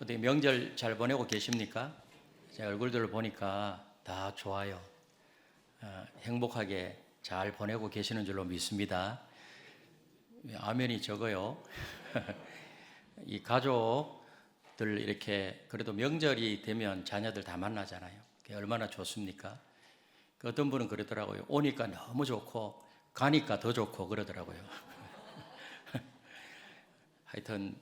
어떻게 명절 잘 보내고 계십니까? 제 얼굴들을 보니까 다 좋아요. 행복하게 잘 보내고 계시는 줄로 믿습니다. 아멘이 적어요. 이 가족들 이렇게 그래도 명절이 되면 자녀들 다 만나잖아요. 그게 얼마나 좋습니까? 그 어떤 분은 그러더라고요. 오니까 너무 좋고 가니까 더 좋고 그러더라고요. 하여튼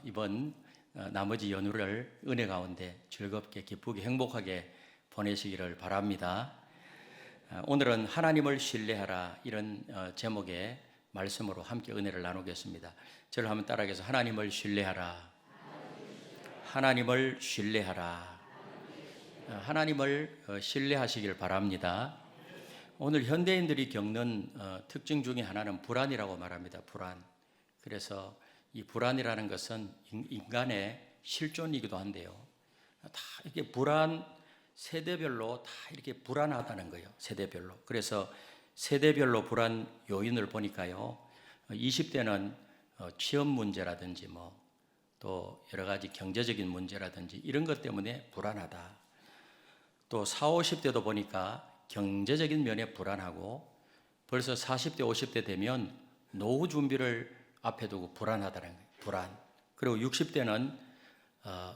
이번 나머지 연휴를 은혜 가운데 즐겁게 기쁘게 행복하게 보내시기를 바랍니다. 오늘은 하나님을 신뢰하라 이런 제목의 말씀으로 함께 은혜를 나누겠습니다. 저를 한번 따라해서 하나님을 신뢰하라. 하나님을 신뢰하라. 하나님을 신뢰하시길 바랍니다. 오늘 현대인들이 겪는 특징 중에 하나는 불안이라고 말합니다. 불안. 그래서 이 불안이라는 것은 인간의 실존이기도 한데요. 다 이렇게 불안 세대별로 다 이렇게 불안하다는 거예요. 세대별로. 그래서 세대별로 불안 요인을 보니까요. 20대는 취업 문제라든지 또 여러 가지 경제적인 문제라든지 이런 것 때문에 불안하다. 또 40, 50대도 보니까 경제적인 면에 불안하고 벌써 40대, 50대 되면 노후 준비를 앞에 두고 불안하다는 거예요. 불안. 그리고 60대는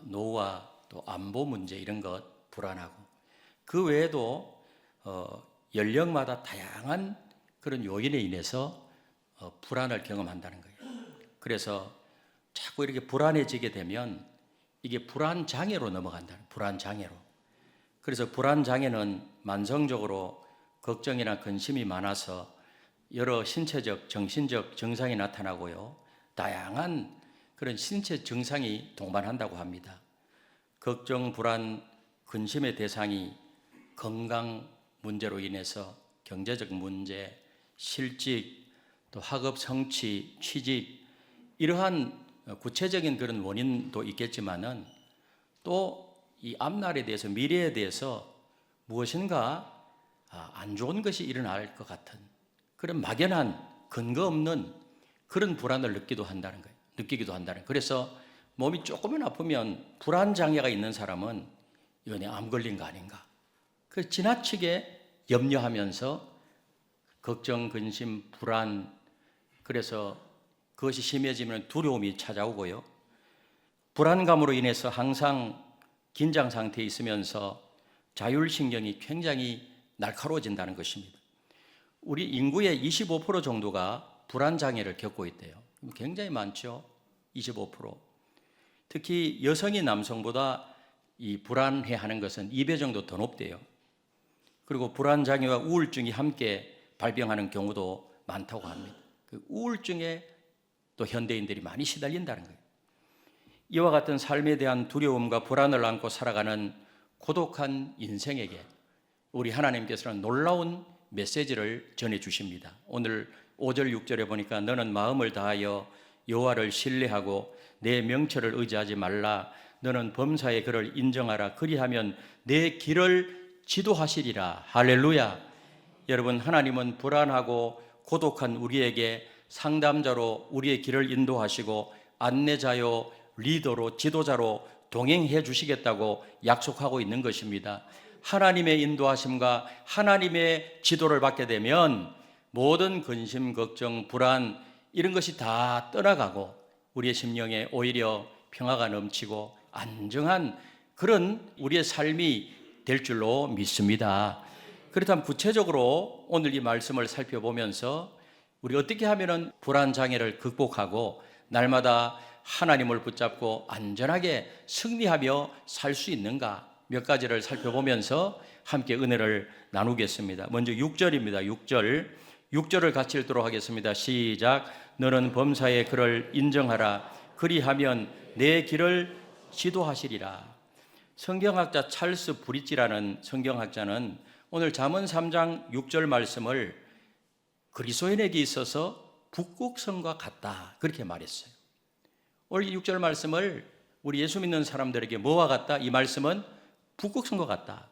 노후와 또 안보 문제 이런 것 불안하고 그 외에도 연령마다 다양한 그런 요인에 인해서 불안을 경험한다는 거예요. 그래서 자꾸 이렇게 불안해지게 되면 이게 불안장애로 넘어간다는 거예요. 불안장애로. 그래서 불안장애는 만성적으로 걱정이나 근심이 많아서 여러 신체적, 정신적 증상이 나타나고요. 다양한 그런 신체 증상이 동반한다고 합니다. 걱정, 불안, 근심의 대상이 건강 문제로 인해서 경제적 문제, 실직, 또 학업 성취, 취직 이러한 구체적인 그런 원인도 있겠지만은 또 이 앞날에 대해서 미래에 대해서 무엇인가 안 좋은 것이 일어날 것 같은 그런 막연한 근거 없는 그런 불안을 느끼기도 한다는 거예요. 그래서 몸이 조금만 아프면 불안 장애가 있는 사람은 이거 내 암 걸린 거 아닌가. 그 지나치게 염려하면서 걱정, 근심, 불안 그래서 그것이 심해지면 두려움이 찾아오고요. 불안감으로 인해서 항상 긴장 상태에 있으면서 자율신경이 굉장히 날카로워진다는 것입니다. 우리 인구의 25% 정도가 불안장애를 겪고 있대요. 굉장히 많죠. 25%. 특히 여성이 남성보다 이 불안해하는 것은 2배 정도 더 높대요. 그리고 불안장애와 우울증이 함께 발병하는 경우도 많다고 합니다. 그 우울증에 또 현대인들이 많이 시달린다는 거예요. 이와 같은 삶에 대한 두려움과 불안을 안고 살아가는 고독한 인생에게 우리 하나님께서는 놀라운 메시지를 전해주십니다. 오늘 5절 6절에 보니까 너는 마음을 다하여 여호와를 신뢰하고 내 명철을 의지하지 말라. 너는 범사의 그를 인정하라. 그리하면 내 길을 지도하시리라. 할렐루야. 여러분, 하나님은 불안하고 고독한 우리에게 상담자로 우리의 길을 인도하시고 안내자요 리더로 지도자로 동행해 주시겠다고 약속하고 있는 것입니다. 하나님의 인도하심과 하나님의 지도를 받게 되면 모든 근심, 걱정, 불안 이런 것이 다 떠나가고 우리의 심령에 오히려 평화가 넘치고 안정한 그런 우리의 삶이 될 줄로 믿습니다. 그렇다면 구체적으로 오늘 이 말씀을 살펴보면서 우리 어떻게 하면 불안 장애를 극복하고 날마다 하나님을 붙잡고 안전하게 승리하며 살 수 있는가 몇 가지를 살펴보면서 함께 은혜를 나누겠습니다. 먼저 6절입니다. 6절을 같이 읽도록 하겠습니다. 시작. 너는 범사의 그를 인정하라. 그리하면 내 길을 지도하시리라. 성경학자 찰스 브릿지라는 성경학자는 오늘 잠언 3장 6절 말씀을 그리스도인에게 있어서 북극성과 같다 그렇게 말했어요. 오늘 6절 말씀을 우리 예수 믿는 사람들에게 뭐와 같다? 이 말씀은 북극성과 같다.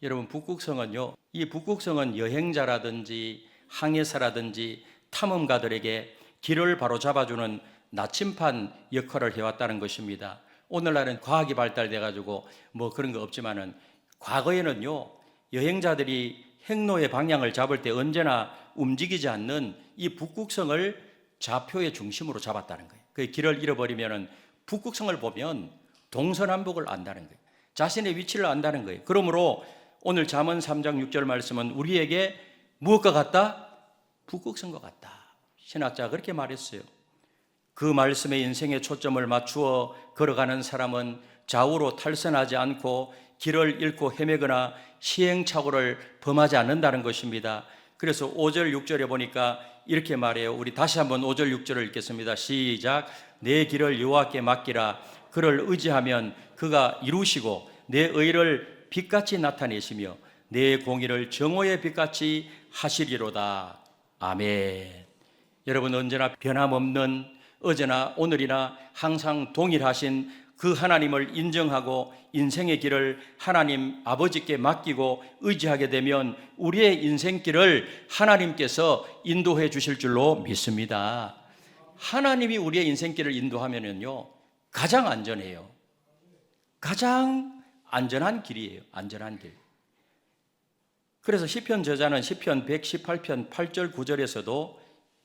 여러분, 이 북극성은 여행자라든지 항해사라든지 탐험가들에게 길을 바로 잡아주는 나침반 역할을 해왔다는 것입니다. 오늘날은 과학이 발달돼 가지고 뭐 그런 거 없지만은 과거에는요, 여행자들이 행로의 방향을 잡을 때 언제나 움직이지 않는 이 북극성을 좌표의 중심으로 잡았다는 거예요. 그 길을 잃어버리면은 북극성을 보면 동서남북을 안다는 거예요. 자신의 위치를 안다는 거예요. 그러므로 오늘 잠언 3장 6절 말씀은 우리에게 무엇과 같다? 북극성과 같다. 신학자가 그렇게 말했어요. 그 말씀에 인생의 초점을 맞추어 걸어가는 사람은 좌우로 탈선하지 않고 길을 잃고 헤매거나 시행착오를 범하지 않는다는 것입니다. 그래서 5절 6절에 보니까 이렇게 말해요. 우리 다시 한번 5절 6절을 읽겠습니다. 시작. 내 길을 여호와께 맡기라. 그를 의지하면 그가 이루시고 내 의를 빛같이 나타내시며 내 공의를 정오의 빛같이 하시리로다. 아멘. 여러분, 언제나 변함없는, 어제나 오늘이나 항상 동일하신 그 하나님을 인정하고 인생의 길을 하나님 아버지께 맡기고 의지하게 되면 우리의 인생길을 하나님께서 인도해 주실 줄로 믿습니다. 하나님이 우리의 인생길을 인도하면요, 가장 안전해요. 가장 안전한 길이에요. 안전한 길. 그래서 시편 저자는 시편 118편 8절 9절에서도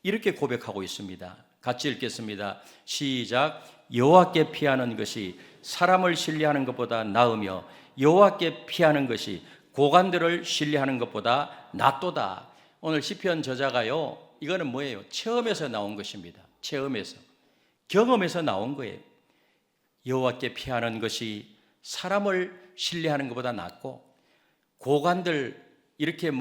이렇게 고백하고 있습니다. 같이 읽겠습니다. 시작. 여호와께 피하는 것이 사람을 신뢰하는 것보다 나으며 여호와께 피하는 것이 고관들을 신뢰하는 것보다 낫도다. 오늘 시편 저자가요, 이거는 뭐예요? 체험에서 나온 것입니다. 체험에서, 경험에서 나온 거예요. 여호와께 피하는 것이 사람을 신뢰하는 것보다 낫고 고관들, 이렇게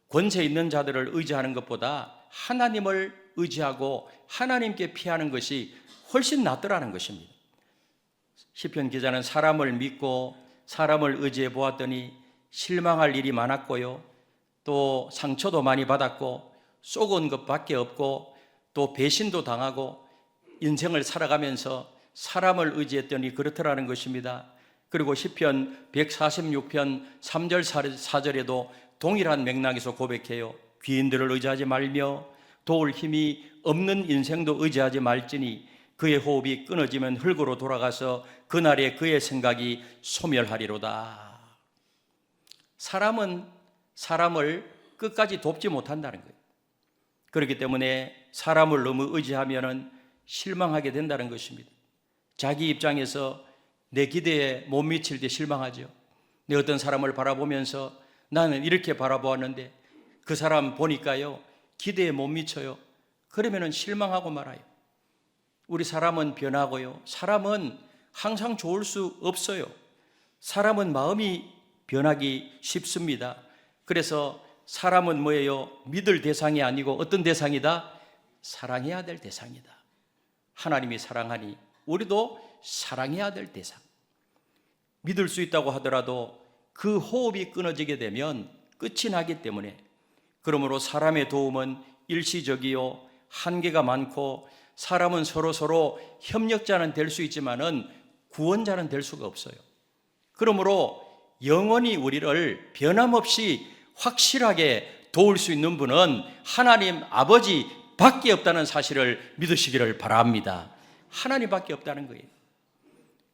권세 있는 자들을 의지하는 것보다 하나님을 의지하고 하나님께 피하는 것이 훨씬 낫더라는 것입니다. 시편 기자는 사람을 믿고 사람을 의지해 보았더니 실망할 일이 많았고요, 또 상처도 많이 받았고 쏘은 것밖에 없고 또 배신도 당하고 인생을 살아가면서 사람을 의지했더니 그렇더라는 것입니다. 그리고 시편 146편 3절 4절에도 동일한 맥락에서 고백해요. 귀인들을 의지하지 말며 도울 힘이 없는 인생도 의지하지 말지니 그의 호흡이 끊어지면 흙으로 돌아가서 그날에 그의 생각이 소멸하리로다. 사람은 사람을 끝까지 돕지 못한다는 거예요. 그렇기 때문에 사람을 너무 의지하면 실망하게 된다는 것입니다. 자기 입장에서 내 기대에 못 미칠 때 실망하죠. 내 어떤 사람을 바라보면서 나는 이렇게 바라보았는데 그 사람 보니까요, 기대에 못 미쳐요. 그러면 실망하고 말아요. 우리 사람은 변하고요, 사람은 항상 좋을 수 없어요. 사람은 마음이 변하기 쉽습니다. 그래서 사람은 뭐예요? 믿을 대상이 아니고 어떤 대상이다? 사랑해야 될 대상이다. 하나님이 사랑하니 우리도 사랑해야 될 대상. 믿을 수 있다고 하더라도 그 호흡이 끊어지게 되면 끝이 나기 때문에, 그러므로 사람의 도움은 일시적이요, 한계가 많고 사람은 서로 협력자는 될 수 있지만은 구원자는 될 수가 없어요. 그러므로 영원히 우리를 변함없이 확실하게 도울 수 있는 분은 하나님 아버지 밖에 없다는 사실을 믿으시기를 바랍니다. 하나님밖에 없다는 거예요.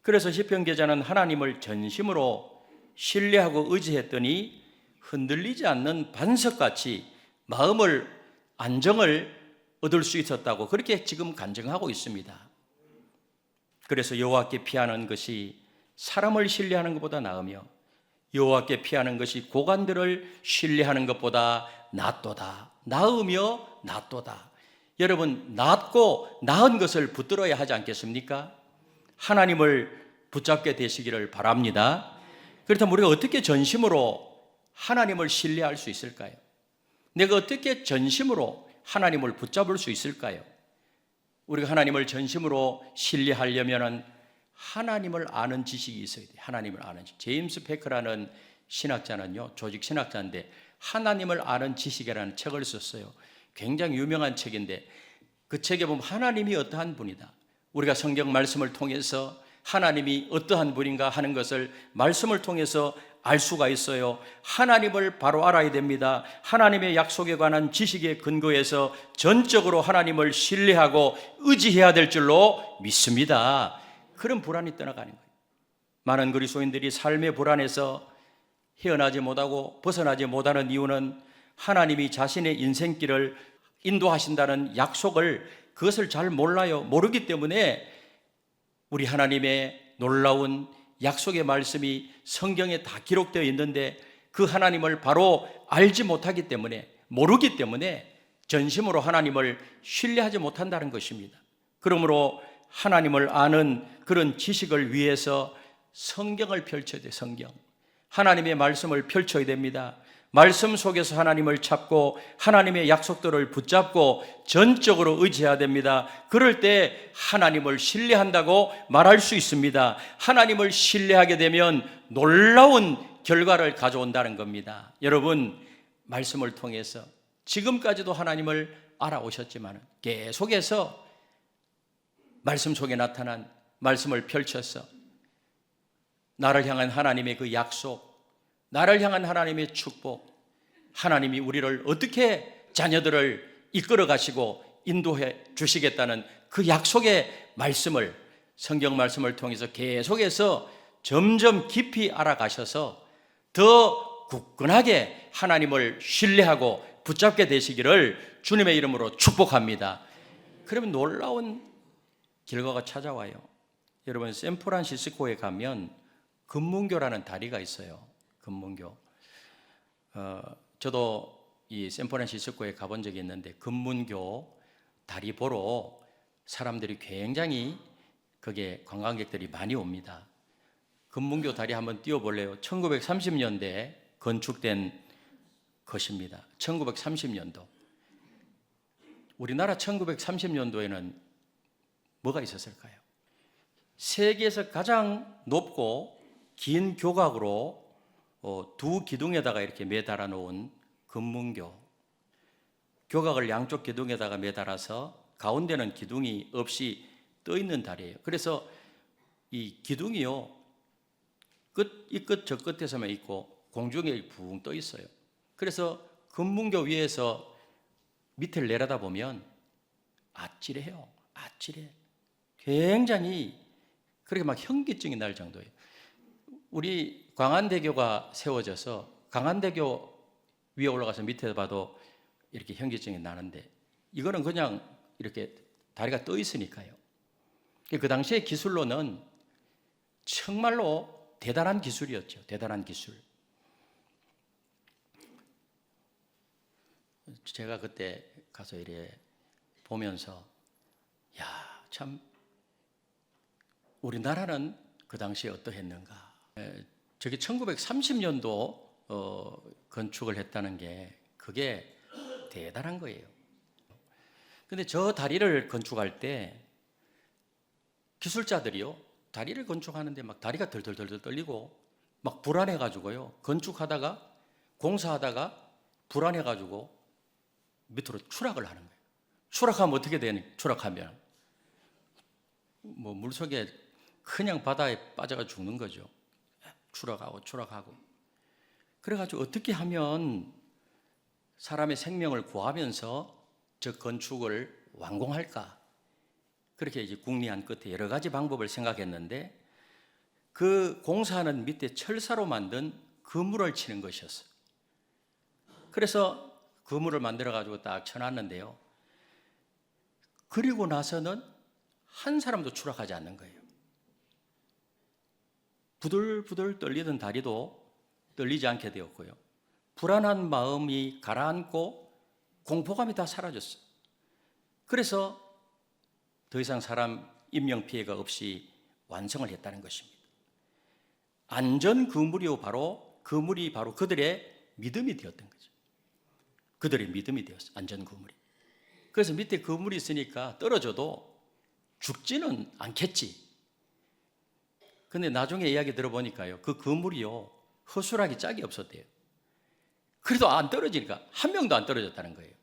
그래서 시편 기자는 하나님을 전심으로 신뢰하고 의지했더니 흔들리지 않는 반석같이 마음을 안정을 얻을 수 있었다고 그렇게 지금 간증하고 있습니다. 그래서 여호와께 피하는 것이 사람을 신뢰하는 것보다 나으며 여호와께 피하는 것이 고관들을 신뢰하는 것보다 낫도다. 나으며 낫도다. 여러분, 낫고 나은 것을 붙들어야 하지 않겠습니까? 하나님을 붙잡게 되시기를 바랍니다. 그렇다면 우리가 어떻게 전심으로 하나님을 신뢰할 수 있을까요? 내가 어떻게 전심으로 하나님을 붙잡을 수 있을까요? 우리가 하나님을 전심으로 신뢰하려면 하나님을 아는 지식이 있어야 돼요. 하나님을 아는 지식. 제임스 페커라는 신학자는요, 조직 신학자인데 하나님을 아는 지식이라는 책을 썼어요. 굉장히 유명한 책인데 그 책에 보면 하나님이 어떠한 분이다, 우리가 성경 말씀을 통해서 하나님이 어떠한 분인가 하는 것을 말씀을 통해서 알 수가 있어요. 하나님을 바로 알아야 됩니다. 하나님의 약속에 관한 지식에 근거해서 전적으로 하나님을 신뢰하고 의지해야 될 줄로 믿습니다. 그런 불안이 떠나가는 거예요. 많은 그리스도인들이 삶의 불안에서 헤어나지 못하고 벗어나지 못하는 이유는 하나님이 자신의 인생길을 인도하신다는 약속을, 그것을 잘 몰라요. 모르기 때문에 우리 하나님의 놀라운 약속의 말씀이 성경에 다 기록되어 있는데 그 하나님을 바로 알지 못하기 때문에, 모르기 때문에 전심으로 하나님을 신뢰하지 못한다는 것입니다. 그러므로 하나님을 아는 그런 지식을 위해서 성경을 펼쳐야 돼요. 성경, 하나님의 말씀을 펼쳐야 됩니다. 말씀 속에서 하나님을 찾고 하나님의 약속들을 붙잡고 전적으로 의지해야 됩니다. 그럴 때 하나님을 신뢰한다고 말할 수 있습니다. 하나님을 신뢰하게 되면 놀라운 결과를 가져온다는 겁니다. 여러분, 말씀을 통해서 지금까지도 하나님을 알아오셨지만 계속해서 말씀 속에 나타난 말씀을 펼쳐서 나를 향한 하나님의 그 약속, 나를 향한 하나님의 축복, 하나님이 우리를 어떻게 자녀들을 이끌어 가시고 인도해 주시겠다는 그 약속의 말씀을, 성경 말씀을 통해서 계속해서 점점 깊이 알아가셔서 더 굳건하게 하나님을 신뢰하고 붙잡게 되시기를 주님의 이름으로 축복합니다. 그러면 놀라운 결과가 찾아와요. 여러분, 샌프란시스코에 가면 금문교라는 다리가 있어요. 금문교. 저도 이 샌프란시스코에 가본 적이 있는데 금문교 다리 보러 사람들이 굉장히, 거기에 관광객들이 많이 옵니다. 금문교 다리 한번 띄워볼래요? 1930년대에 건축된 것입니다. 1930년도. 우리나라 1930년도에는 뭐가 있었을까요? 세계에서 가장 높고 긴 교각으로 두 기둥에다가 이렇게 매달아 놓은 금문교, 교각을 양쪽 기둥에다가 매달아서 가운데는 기둥이 없이 떠 있는 다리예요. 그래서 이 기둥이요, 이 끝 저 끝에서만 있고 공중에 붕 떠 있어요. 그래서 금문교 위에서 밑을 내려다보면 아찔해요. 아찔해. 굉장히 그렇게 막 현기증이 날 정도예요. 우리 광안대교가 세워져서 광안대교 위에 올라가서 밑에 봐도 이렇게 현기증이 나는데, 이거는 그냥 이렇게 다리가 떠 있으니까요. 그 당시의 기술로는 정말로 대단한 기술이었죠. 대단한 기술. 제가 그때 가서 이래 보면서, 야, 참 우리나라는 그 당시에 어떠했는가. 저게 1930년도 건축을 했다는 게, 그게 대단한 거예요. 근데 저 다리를 건축할 때 기술자들이요, 다리를 건축하는데 막 다리가 덜덜덜 떨리고 막 불안해가지고요, 건축하다가 공사하다가 불안해가지고 밑으로 추락을 하는 거예요. 추락하면 어떻게 되니? 추락하면 뭐 물속에 그냥 바다에 빠져가 죽는 거죠. 추락하고. 그래가지고 어떻게 하면 사람의 생명을 구하면서 저 건축을 완공할까? 그렇게 이제 궁리한 끝에 여러 가지 방법을 생각했는데, 그 공사하는 밑에 철사로 만든 그물을 치는 것이었어요. 그래서 그물을 만들어가지고 딱 쳐놨는데요, 그리고 나서는 한 사람도 추락하지 않는 거예요. 부들부들 떨리던 다리도 떨리지 않게 되었고요, 불안한 마음이 가라앉고 공포감이 다 사라졌어요. 그래서 더 이상 사람 인명피해가 없이 완성을 했다는 것입니다. 안전 그물이 바로 그들의 믿음이 되었던 거죠. 그들의 믿음이 되었어요. 안전 그물이. 그래서 밑에 그물이 있으니까 떨어져도 죽지는 않겠지. 근데 나중에 이야기 들어보니까요, 그 그물이요, 허술하기 짝이 없었대요. 그래도 안 떨어지니까 한 명도 안 떨어졌다는 거예요.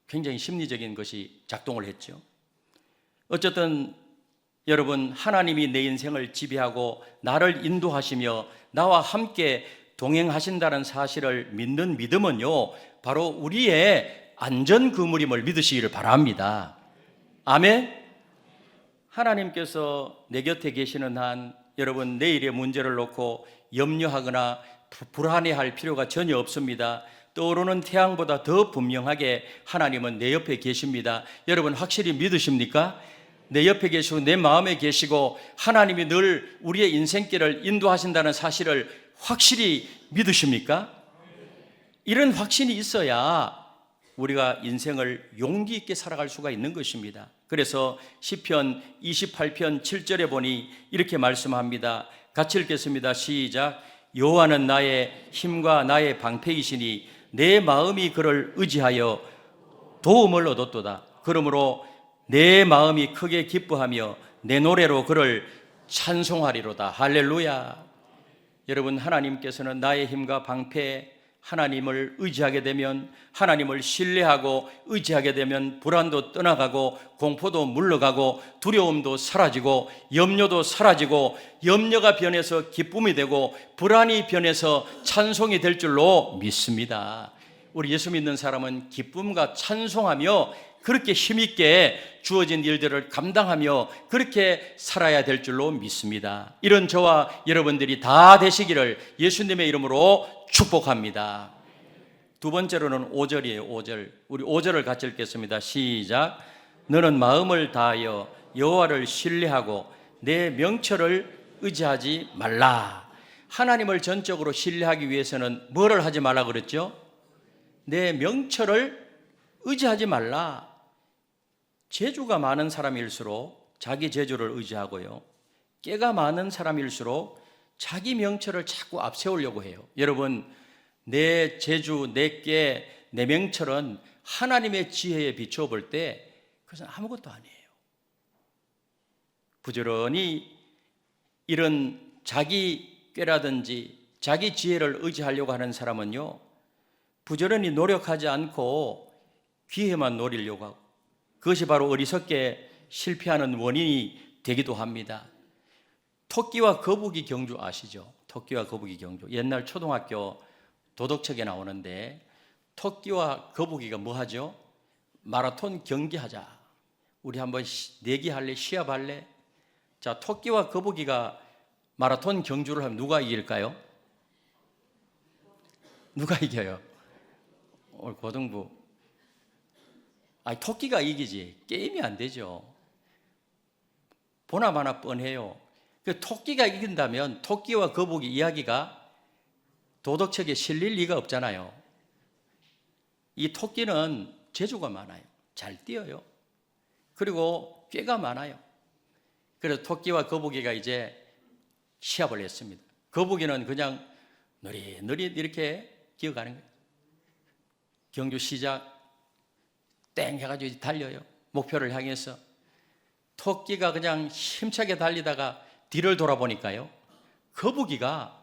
굉장히 심리적인 것이 작동을 했죠. 어쨌든 여러분, 하나님이 내 인생을 지배하고 나를 인도하시며 나와 함께 동행하신다는 사실을 믿는 믿음은요, 바로 우리의 안전 그물임을 믿으시기를 바랍니다. 아멘. 하나님께서 내 곁에 계시는 한 여러분 내일의 문제를 놓고 염려하거나 불안해할 필요가 전혀 없습니다. 떠오르는 태양보다 더 분명하게 하나님은 내 옆에 계십니다. 여러분 확실히 믿으십니까? 내 옆에 계시고 내 마음에 계시고 하나님이 늘 우리의 인생길을 인도하신다는 사실을 확실히 믿으십니까? 이런 확신이 있어야 우리가 인생을 용기 있게 살아갈 수가 있는 것입니다. 그래서 시편 28편 7절에 보니 이렇게 말씀합니다. 같이 읽겠습니다. 시작. 여호와는 나의 힘과 나의 방패이시니 내 마음이 그를 의지하여 도움을 얻었도다. 그러므로 내 마음이 크게 기뻐하며 내 노래로 그를 찬송하리로다. 할렐루야. 여러분, 하나님께서는 나의 힘과 방패, 하나님을 의지하게 되면, 하나님을 신뢰하고 의지하게 되면 불안도 떠나가고 공포도 물러가고 두려움도 사라지고 염려도 사라지고, 염려가 변해서 기쁨이 되고 불안이 변해서 찬송이 될 줄로 믿습니다. 우리 예수 믿는 사람은 기쁨과 찬송하며 그렇게 힘있게 주어진 일들을 감당하며 그렇게 살아야 될 줄로 믿습니다. 이런 저와 여러분들이 다 되시기를 예수님의 이름으로 축복합니다. 두 번째로는 5절이에요. 5절. 우리 5절을 같이 읽겠습니다. 시작. 너는 마음을 다하여 여호와를 신뢰하고 내 명철을 의지하지 말라. 하나님을 전적으로 신뢰하기 위해서는 뭐를 하지 말라 그랬죠? 내 명철을 의지하지 말라. 재주가 많은 사람일수록 자기 재주를 의지하고요, 깨가 많은 사람일수록 자기 명철을 자꾸 앞세우려고 해요. 여러분, 내 재주, 내 깨, 내 명철은 하나님의 지혜에 비추어 볼 때 그것은 아무것도 아니에요. 부지런히 이런 자기 꾀라든지 자기 지혜를 의지하려고 하는 사람은요, 부지런히 노력하지 않고 기회만 노리려고 하고, 그것이 바로 어리석게 실패하는 원인이 되기도 합니다. 토끼와 거북이 경주 아시죠? 토끼와 거북이 경주. 옛날 초등학교 도덕책에 나오는데 토끼와 거북이가 뭐 하죠? 마라톤 경기하자. 우리 한번 내기할래? 시합할래? 자, 토끼와 거북이가 마라톤 경주를 하면 누가 이길까요? 누가 이겨요? 오늘 고등부. 아니, 토끼가 이기지. 게임이 안 되죠. 보나마나 뻔해요. 그 토끼가 이긴다면 토끼와 거북이 이야기가 도덕책에 실릴 리가 없잖아요. 이 토끼는 재주가 많아요. 잘 뛰어요. 그리고 꾀가 많아요. 그래서 토끼와 거북이가 이제 시합을 했습니다. 거북이는 그냥 느릿느릿 이렇게 기어가는 거예요. 경주 시작 땡 해가지고 달려요. 목표를 향해서. 토끼가 그냥 힘차게 달리다가 뒤를 돌아보니까요, 거북이가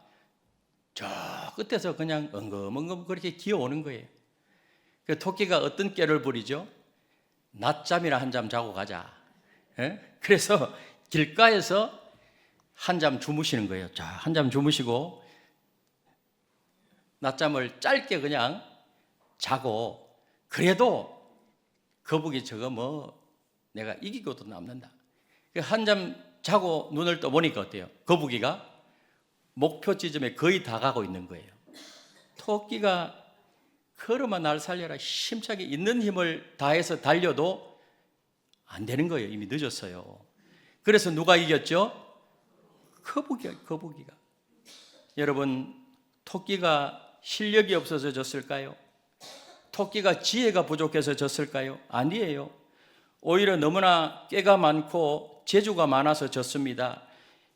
저 끝에서 그냥 엉금엉금 그렇게 기어오는 거예요. 그 토끼가 어떤 꾀를 부리죠? 낮잠이나 한 잠 자고 가자. 그래서 길가에서 한 잠 주무시는 거예요. 자, 한 잠 주무시고 낮잠을 짧게 그냥 자고, 그래도 거북이 저거 뭐 내가 이기고도 남는다. 한 잠 자고 눈을 떠보니까 어때요? 거북이가 목표 지점에 거의 다 가고 있는 거예요. 토끼가 걸어만 날 살려라 힘차게 있는 힘을 다해서 달려도 안 되는 거예요. 이미 늦었어요. 그래서 누가 이겼죠? 거북이가. 여러분, 토끼가 실력이 없어서 졌을까요? 토끼가 지혜가 부족해서 졌을까요? 아니에요. 오히려 너무나 꾀가 많고 재주가 많아서 졌습니다.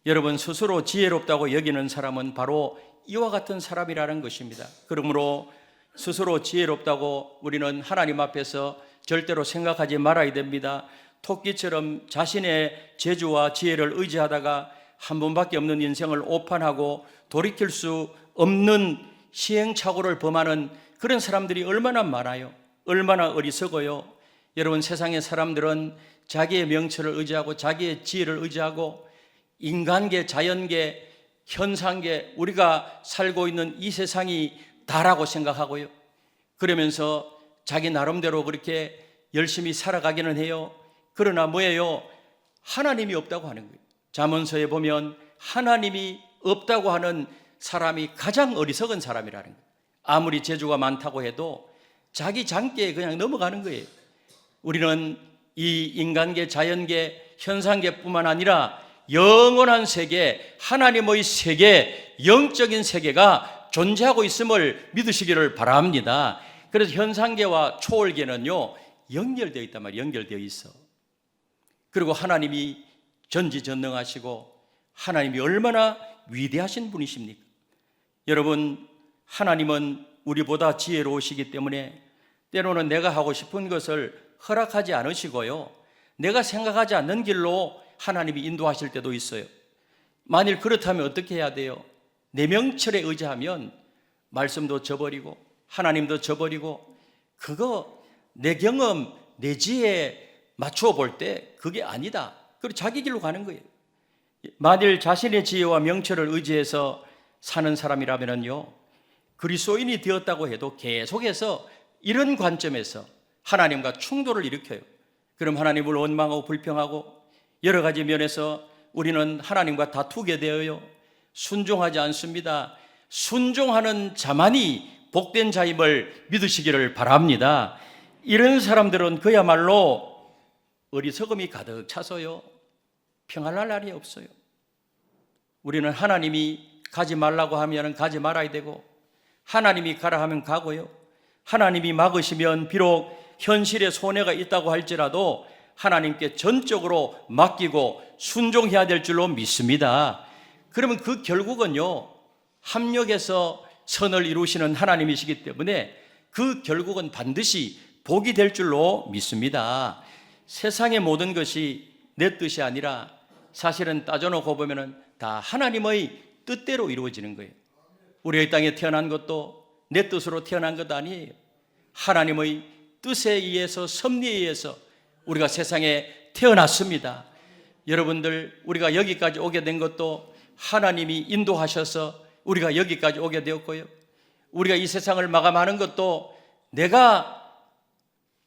여러분, 스스로 지혜롭다고 여기는 사람은 바로 이와 같은 사람이라는 것입니다. 그러므로 스스로 지혜롭다고 우리는 하나님 앞에서 절대로 생각하지 말아야 됩니다. 토끼처럼 자신의 재주와 지혜를 의지하다가 한 번밖에 없는 인생을 오판하고 돌이킬 수 없는 시행착오를 범하는 그런 사람들이 얼마나 많아요. 얼마나 어리석어요. 여러분, 세상의 사람들은 자기의 명철을 의지하고 자기의 지혜를 의지하고 인간계, 자연계, 현상계, 우리가 살고 있는 이 세상이 다라고 생각하고요. 그러면서 자기 나름대로 그렇게 열심히 살아가기는 해요. 그러나 뭐예요? 하나님이 없다고 하는 거예요. 잠언서에 보면 하나님이 없다고 하는 사람이 가장 어리석은 사람이라는 거예요. 아무리 재주가 많다고 해도 자기 장기에 그냥 넘어가는 거예요. 우리는 이 인간계, 자연계, 현상계뿐만 아니라 영원한 세계, 하나님의 세계, 영적인 세계가 존재하고 있음을 믿으시기를 바랍니다. 그래서 현상계와 초월계는요, 연결되어 있단 말이에요. 연결되어 있어. 그리고 하나님이 전지전능하시고 하나님이 얼마나 위대하신 분이십니까? 여러분, 하나님은 우리보다 지혜로우시기 때문에 때로는 내가 하고 싶은 것을 허락하지 않으시고요, 내가 생각하지 않는 길로 하나님이 인도하실 때도 있어요. 만일 그렇다면 어떻게 해야 돼요? 내 명철에 의지하면 말씀도 저버리고 하나님도 저버리고, 그거 내 경험, 내 지혜에 맞추어 볼 때 그게 아니다. 그리고 자기 길로 가는 거예요. 만일 자신의 지혜와 명철을 의지해서 사는 사람이라면요, 그리스도인이 되었다고 해도 계속해서 이런 관점에서 하나님과 충돌을 일으켜요. 그럼 하나님을 원망하고 불평하고 여러 가지 면에서 우리는 하나님과 다투게 되어요. 순종하지 않습니다. 순종하는 자만이 복된 자임을 믿으시기를 바랍니다. 이런 사람들은 그야말로 어리석음이 가득 차서요, 평안할 날이 없어요. 우리는 하나님이 가지 말라고 하면 가지 말아야 되고, 하나님이 가라 하면 가고요, 하나님이 막으시면 비록 현실에 손해가 있다고 할지라도 하나님께 전적으로 맡기고 순종해야 될 줄로 믿습니다. 그러면 그 결국은요, 합력해서 선을 이루시는 하나님이시기 때문에 그 결국은 반드시 복이 될 줄로 믿습니다. 세상의 모든 것이 내 뜻이 아니라 사실은 따져놓고 보면 다 하나님의 뜻대로 이루어지는 거예요. 우리가 이 땅에 태어난 것도 내 뜻으로 태어난 것 아니에요. 하나님의 뜻에 의해서, 섭리에 의해서 우리가 세상에 태어났습니다. 여러분들, 우리가 여기까지 오게 된 것도 하나님이 인도하셔서 우리가 여기까지 오게 되었고요, 우리가 이 세상을 마감하는 것도 내가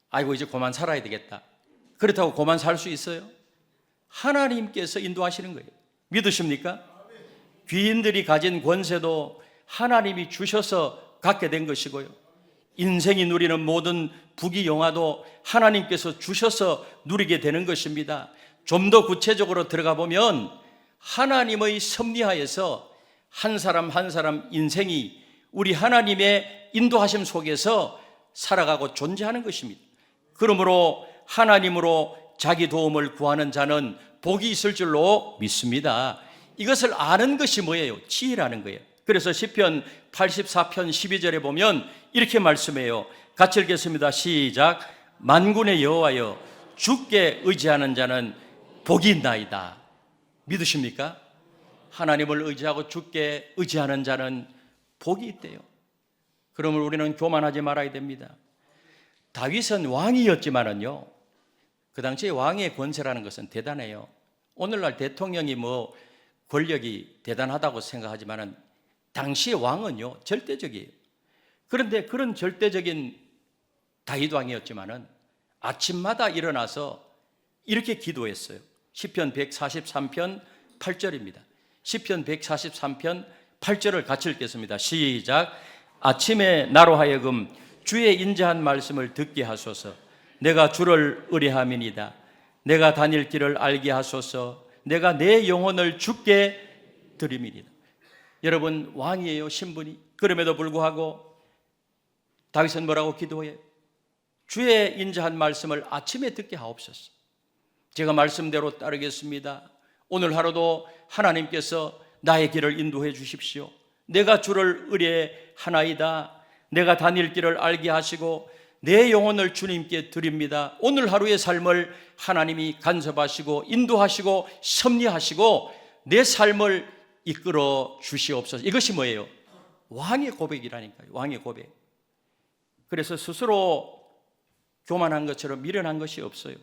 아이고 이제 그만 살아야 되겠다, 그렇다고 그만 살 수 있어요? 하나님께서 인도하시는 거예요. 믿으십니까? 귀인들이 가진 권세도 하나님이 주셔서 갖게 된 것이고요, 인생이 누리는 모든 부귀영화도 하나님께서 주셔서 누리게 되는 것입니다. 좀 더 구체적으로 들어가 보면 하나님의 섭리하에서 한 사람 한 사람 인생이 우리 하나님의 인도하심 속에서 살아가고 존재하는 것입니다. 그러므로 하나님으로 자기 도움을 구하는 자는 복이 있을 줄로 믿습니다. 이것을 아는 것이 뭐예요? 지혜라는 거예요. 그래서 시편 84편 12절에 보면 이렇게 말씀해요. 같이 읽겠습니다. 시작. 만군의 여호와여, 주께 의지하는 자는 복이 있나이다. 믿으십니까? 하나님을 의지하고 주께 의지하는 자는 복이 있대요. 그러면 우리는 교만하지 말아야 됩니다. 다윗은 왕이었지만은요, 그 당시에 왕의 권세라는 것은 대단해요. 오늘날 대통령이 뭐 권력이 대단하다고 생각하지만은 당시의 왕은요, 절대적이에요. 그런데 그런 절대적인 다윗 왕이었지만은 아침마다 일어나서 이렇게 기도했어요. 시편 143편 8절입니다. 시편 143편 8절을 같이 읽겠습니다. 시작. 아침에 나로 하여금 주의 인자한 말씀을 듣게 하소서. 내가 주를 의뢰함이니이다. 내가 다닐 길을 알게 하소서. 내가 내 영혼을 주께 드림이니이다. 여러분, 왕이에요, 신분이. 그럼에도 불구하고 다윗은 뭐라고 기도해요? 주의 인자한 말씀을 아침에 듣게 하옵소서. 제가 말씀대로 따르겠습니다. 오늘 하루도 하나님께서 나의 길을 인도해 주십시오. 내가 주를 의뢰하나이다. 내가 다닐 길을 알게 하시고 내 영혼을 주님께 드립니다. 오늘 하루의 삶을 하나님이 간섭하시고 인도하시고 섭리하시고 내 삶을 이끌어 주시옵소서. 이것이 뭐예요? 왕의 고백이라니까요. 왕의 고백. 그래서 스스로 교만한 것처럼 미련한 것이 없어요.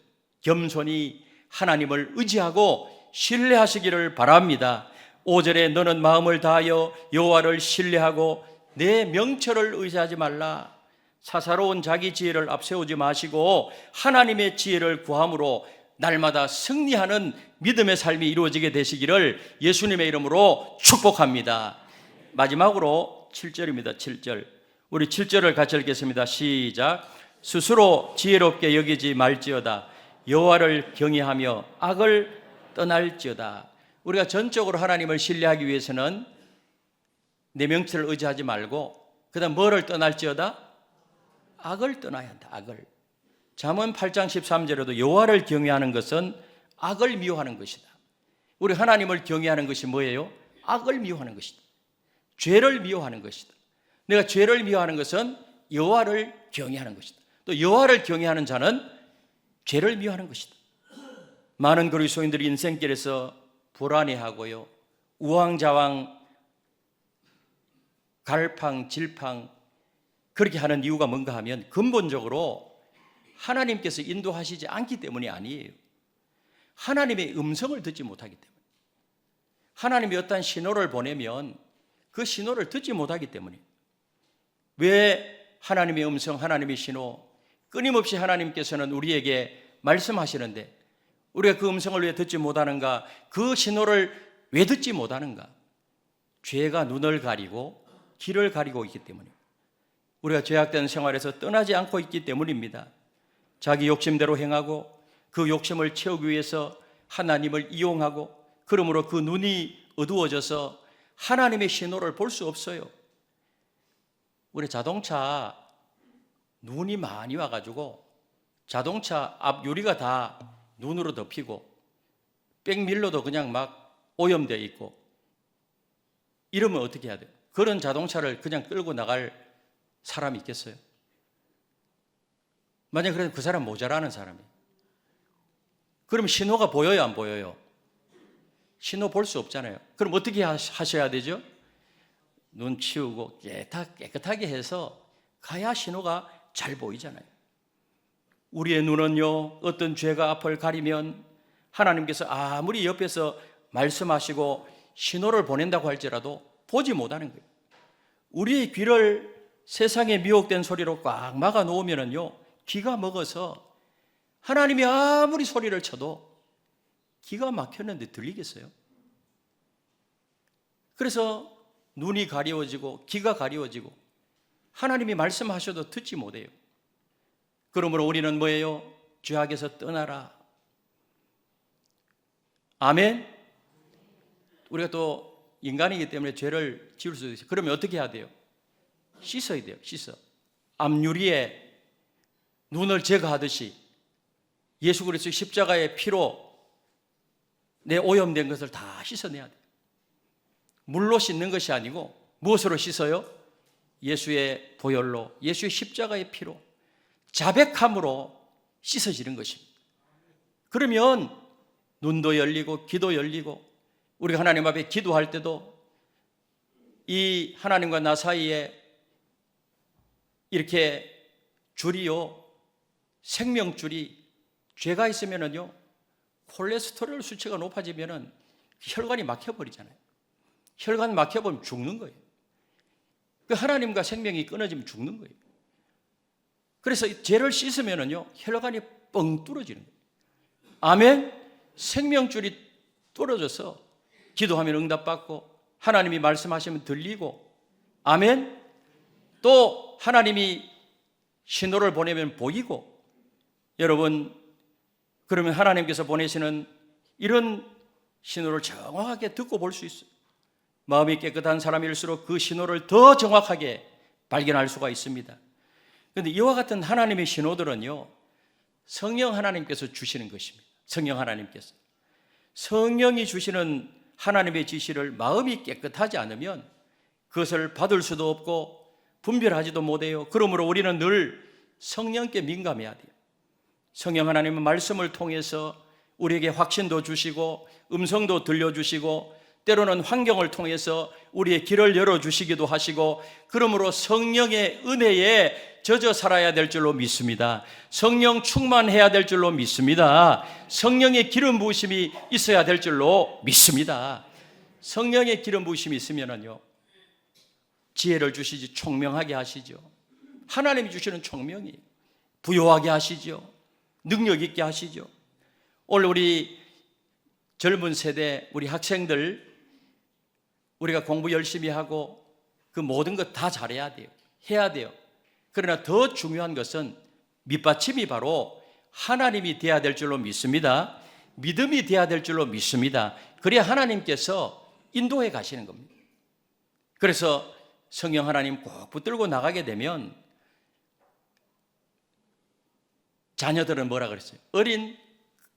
겸손히 하나님을 의지하고 신뢰하시기를 바랍니다. 5절에 너는 마음을 다하여 여호와를 신뢰하고 내 명철을 의지하지 말라. 사사로운 자기 지혜를 앞세우지 마시고 하나님의 지혜를 구함으로 날마다 승리하는 믿음의 삶이 이루어지게 되시기를 예수님의 이름으로 축복합니다. 마지막으로 7절입니다. 7절. 우리 7절을 같이 읽겠습니다. 시작. 스스로 지혜롭게 여기지 말지어다. 여호와를 경외하며 악을 떠날지어다. 우리가 전적으로 하나님을 신뢰하기 위해서는 내 명치를 의지하지 말고 그다음 뭐를 떠날지어다? 악을 떠나야 한다. 악을. 잠언 8장 13절에도 여호와를 경외하는 것은 악을 미워하는 것이다. 우리 하나님을 경외하는 것이 뭐예요? 악을 미워하는 것이다. 죄를 미워하는 것이다. 내가 죄를 미워하는 것은 여호와를 경외하는 것이다. 또 여호와를 경외하는 자는 죄를 미워하는 것이다. 많은 그리스도인들이 인생길에서 불안해하고요, 우왕좌왕, 갈팡질팡 그렇게 하는 이유가 뭔가 하면 근본적으로 하나님께서 인도하시지 않기 때문이 아니에요. 하나님의 음성을 듣지 못하기 때문에, 하나님이 어떤 신호를 보내면 그 신호를 듣지 못하기 때문에. 왜 하나님의 음성, 하나님의 신호, 끊임없이 하나님께서는 우리에게 말씀하시는데 우리가 그 음성을 왜 듣지 못하는가? 그 신호를 왜 듣지 못하는가? 죄가 눈을 가리고 길을 가리고 있기 때문입니다. 우리가 죄악된 생활에서 떠나지 않고 있기 때문입니다. 자기 욕심대로 행하고 그 욕심을 채우기 위해서 하나님을 이용하고, 그러므로 그 눈이 어두워져서 하나님의 신호를 볼 수 없어요. 우리 자동차 눈이 많이 와가지고 자동차 앞 유리가 다 눈으로 덮이고 백밀러도 그냥 막 오염되어 있고, 이러면 어떻게 해야 돼요? 그런 자동차를 그냥 끌고 나갈 사람이 있겠어요? 만약 그래도 그 사람 모자라는 사람이에요. 그럼 신호가 보여요, 안 보여요? 신호 볼 수 없잖아요. 그럼 어떻게 하셔야 되죠? 눈 치우고 깨끗하게 해서 가야 신호가 잘 보이잖아요. 우리의 눈은요, 어떤 죄가 앞을 가리면 하나님께서 아무리 옆에서 말씀하시고 신호를 보낸다고 할지라도 보지 못하는 거예요. 우리의 귀를 세상의 미혹된 소리로 꽉 막아 놓으면요, 귀가 먹어서 하나님이 아무리 소리를 쳐도 기가 막혔는데 들리겠어요? 그래서 눈이 가리워지고 귀가 가리워지고 하나님이 말씀하셔도 듣지 못해요. 그러므로 우리는 뭐예요? 죄악에서 떠나라. 아멘? 우리가 또 인간이기 때문에 죄를 지을 수 있어요. 그러면 어떻게 해야 돼요? 씻어야 돼요. 씻어. 앞유리에 눈을 제거하듯이 예수 그리스도의 십자가의 피로 내 오염된 것을 다 씻어내야 돼요. 물로 씻는 것이 아니고 무엇으로 씻어요? 예수의 보혈로, 예수의 십자가의 피로, 자백함으로 씻어지는 것입니다. 그러면 눈도 열리고 귀도 열리고, 우리가 하나님 앞에 기도할 때도 이 하나님과 나 사이에 이렇게 줄이요, 생명줄이 죄가 있으면은요, 콜레스테롤 수치가 높아지면은 혈관이 막혀버리잖아요. 혈관 막혀버리면 죽는 거예요. 그 하나님과 생명이 끊어지면 죽는 거예요. 그래서 죄를 씻으면은요, 혈관이 뻥 뚫어지는 거예요. 아멘? 생명줄이 뚫어져서 기도하면 응답받고 하나님이 말씀하시면 들리고, 아멘? 또 하나님이 신호를 보내면 보이고. 여러분, 그러면 하나님께서 보내시는 이런 신호를 정확하게 듣고 볼 수 있어요. 마음이 깨끗한 사람일수록 그 신호를 더 정확하게 발견할 수가 있습니다. 그런데 이와 같은 하나님의 신호들은요, 성령 하나님께서 주시는 것입니다. 성령 하나님께서. 성령이 주시는 하나님의 지시를 마음이 깨끗하지 않으면 그것을 받을 수도 없고 분별하지도 못해요. 그러므로 우리는 늘 성령께 민감해야 돼요. 성령 하나님은 말씀을 통해서 우리에게 확신도 주시고 음성도 들려주시고 때로는 환경을 통해서 우리의 길을 열어주시기도 하시고, 그러므로 성령의 은혜에 젖어 살아야 될 줄로 믿습니다. 성령 충만해야 될 줄로 믿습니다. 성령의 기름 부으심이 있어야 될 줄로 믿습니다. 성령의 기름 부으심이 있으면은요, 지혜를 주시지, 총명하게 하시죠. 하나님이 주시는 총명이 부요하게 하시죠. 능력 있게 하시죠. 오늘 우리 젊은 세대, 우리 학생들, 우리가 공부 열심히 하고 그 모든 것 다 잘해야 돼요. 해야 돼요. 그러나 더 중요한 것은 밑받침이 바로 하나님이 돼야 될 줄로 믿습니다. 믿음이 돼야 될 줄로 믿습니다. 그래야 하나님께서 인도해 가시는 겁니다. 그래서 성령 하나님 꼭 붙들고 나가게 되면 자녀들은 뭐라 그랬어요? 어린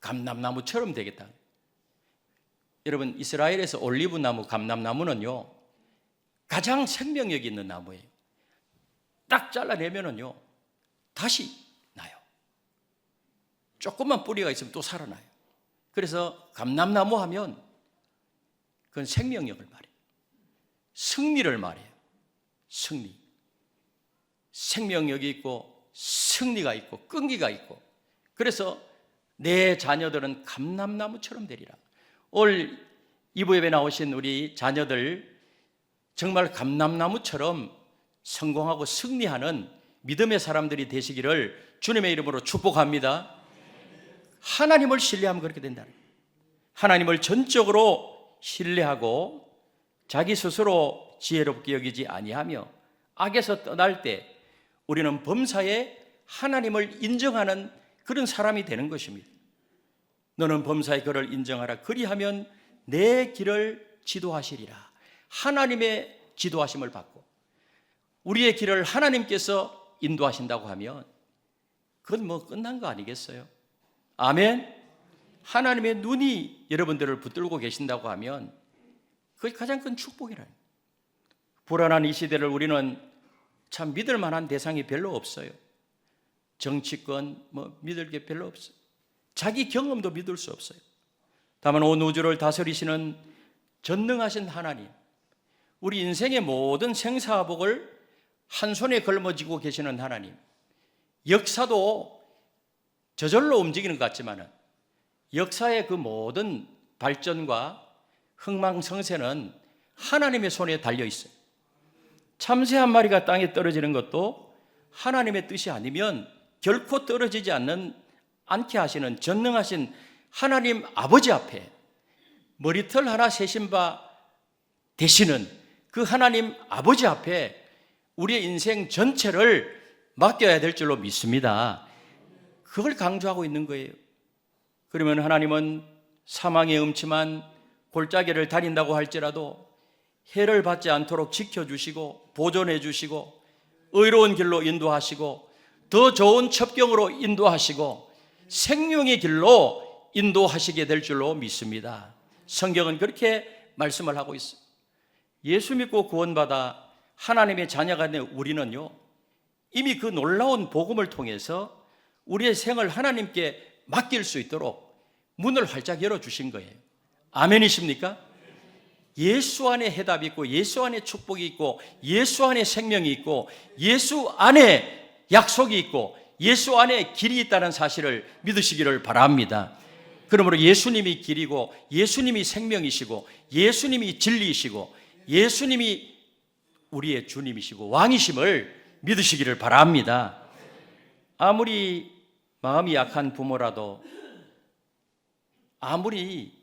감람나무처럼 되겠다. 여러분, 이스라엘에서 올리브나무, 감람나무는요 가장 생명력이 있는 나무예요. 딱 잘라내면은요 다시 나요. 조금만 뿌리가 있으면 또 살아나요. 그래서 감람나무 하면 그건 생명력을 말해요. 승리를 말해요. 승리. 생명력이 있고 승리가 있고 끈기가 있고, 그래서 내 자녀들은 감람나무처럼 되리라. 올 이브예배 나오신 우리 자녀들 정말 감람나무처럼 성공하고 승리하는 믿음의 사람들이 되시기를 주님의 이름으로 축복합니다. 하나님을 신뢰하면 그렇게 된다. 하나님을 전적으로 신뢰하고 자기 스스로 지혜롭게 여기지 아니하며 악에서 떠날 때 우리는 범사에 하나님을 인정하는 그런 사람이 되는 것입니다. 너는 범사의 그를 인정하라. 그리하면 내 길을 지도하시리라. 하나님의 지도하심을 받고 우리의 길을 하나님께서 인도하신다고 하면 그건 뭐 끝난 거 아니겠어요? 아멘. 하나님의 눈이 여러분들을 붙들고 계신다고 하면 그게 가장 큰 축복이라는. 불안한 이 시대를 우리는 참 믿을 만한 대상이 별로 없어요. 정치권 뭐 믿을 게 별로 없어요. 자기 경험도 믿을 수 없어요. 다만 온 우주를 다스리시는 전능하신 하나님, 우리 인생의 모든 생사복을 한 손에 걸머쥐고 계시는 하나님, 역사도 저절로 움직이는 것 같지만 역사의 그 모든 발전과 흥망성쇠는 하나님의 손에 달려 있어요. 참새 한 마리가 땅에 떨어지는 것도 하나님의 뜻이 아니면 결코 떨어지지 않게 하시는 전능하신 하나님 아버지 앞에 머리털 하나 세신 바 되시는 그 하나님 아버지 앞에 우리의 인생 전체를 맡겨야 될 줄로 믿습니다. 그걸 강조하고 있는 거예요. 그러면 하나님은 사망의 음침한 골짜기를 다닌다고 할지라도 해를 받지 않도록 지켜주시고 보존해 주시고 의로운 길로 인도하시고 더 좋은 첩경으로 인도하시고 생명의 길로 인도하시게 될 줄로 믿습니다. 성경은 그렇게 말씀을 하고 있어요. 예수 믿고 구원받아 하나님의 자녀가 된 우리는요 이미 그 놀라운 복음을 통해서 우리의 생을 하나님께 맡길 수 있도록 문을 활짝 열어주신 거예요. 아멘이십니까? 예수 안에 해답이 있고 예수 안에 축복이 있고 예수 안에 생명이 있고 예수 안에 약속이 있고 예수 안에 길이 있다는 사실을 믿으시기를 바랍니다. 그러므로 예수님이 길이고 예수님이 생명이시고 예수님이 진리이시고 예수님이 우리의 주님이시고 왕이심을 믿으시기를 바랍니다. 아무리 마음이 약한 부모라도, 아무리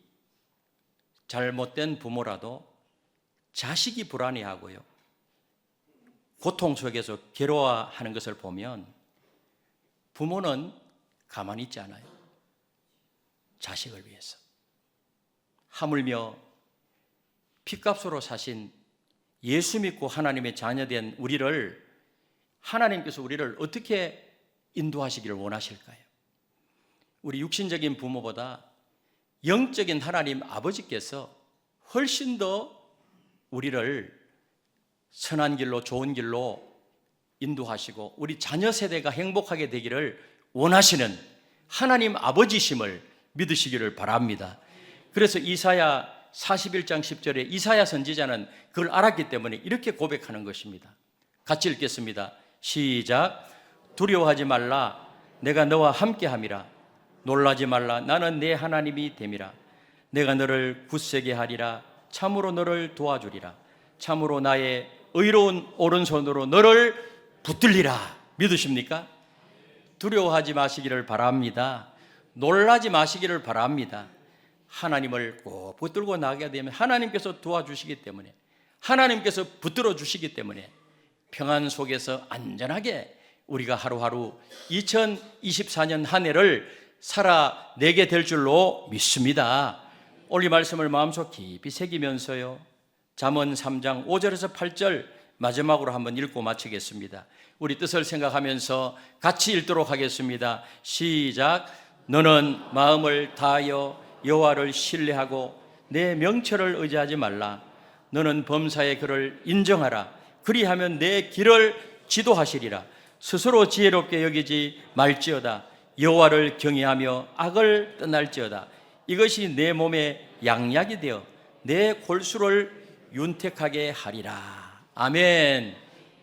잘못된 부모라도 자식이 불안해하고요 고통 속에서 괴로워하는 것을 보면 부모는 가만히 있지 않아요. 자식을 위해서 하물며 핏값으로 사신 예수 믿고 하나님의 자녀된 우리를 하나님께서 우리를 어떻게 인도하시기를 원하실까요? 우리 육신적인 부모보다 영적인 하나님 아버지께서 훨씬 더 우리를 선한 길로 좋은 길로 인도하시고 우리 자녀 세대가 행복하게 되기를 원하시는 하나님 아버지심을 믿으시기를 바랍니다. 그래서 이사야 41장 10절에 이사야 선지자는 그걸 알았기 때문에 이렇게 고백하는 것입니다. 같이 읽겠습니다. 시작. 두려워하지 말라. 내가 너와 함께함이라. 놀라지 말라. 나는 내 하나님이 됨이라. 내가 너를 굳세게 하리라. 참으로 너를 도와주리라. 참으로 나의 의로운 오른손으로 너를 붙들리라. 믿으십니까? 두려워하지 마시기를 바랍니다. 놀라지 마시기를 바랍니다. 하나님을 꼭 붙들고 나가게 되면 하나님께서 도와주시기 때문에, 하나님께서 붙들어 주시기 때문에 평안 속에서 안전하게 우리가 하루하루 2024년 한 해를 살아내게 될 줄로 믿습니다. 오늘 이 말씀을 마음속 깊이 새기면서요, 잠언 3장 5절에서 8절 마지막으로 한번 읽고 마치겠습니다. 우리 뜻을 생각하면서 같이 읽도록 하겠습니다. 시작. 너는 마음을 다하여 여호와를 신뢰하고 내 명철을 의지하지 말라. 너는 범사의 그를 인정하라. 그리하면 내 길을 지도하시리라. 스스로 지혜롭게 여기지 말지어다. 여호와를 경외하며 악을 떠날지어다. 이것이 내 몸에 양약이 되어 내 골수를 윤택하게 하리라. 아멘.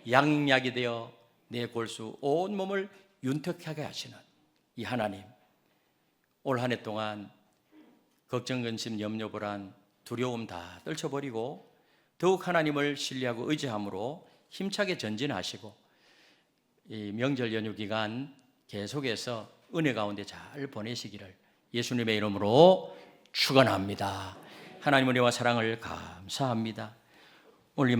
양약이 되어 내 골수 온 몸을 윤택하게 하시는 이 하나님, 올 한 해 동안 걱정, 근심, 염려, 불안, 두려움 다 떨쳐버리고 더욱 하나님을 신뢰하고 의지함으로 힘차게 전진하시고 이 명절 연휴 기간 계속해서 은혜 가운데 잘 보내시기를 예수님의 이름으로 축원합니다. 하나님 은혜와 사랑을 감사합니다.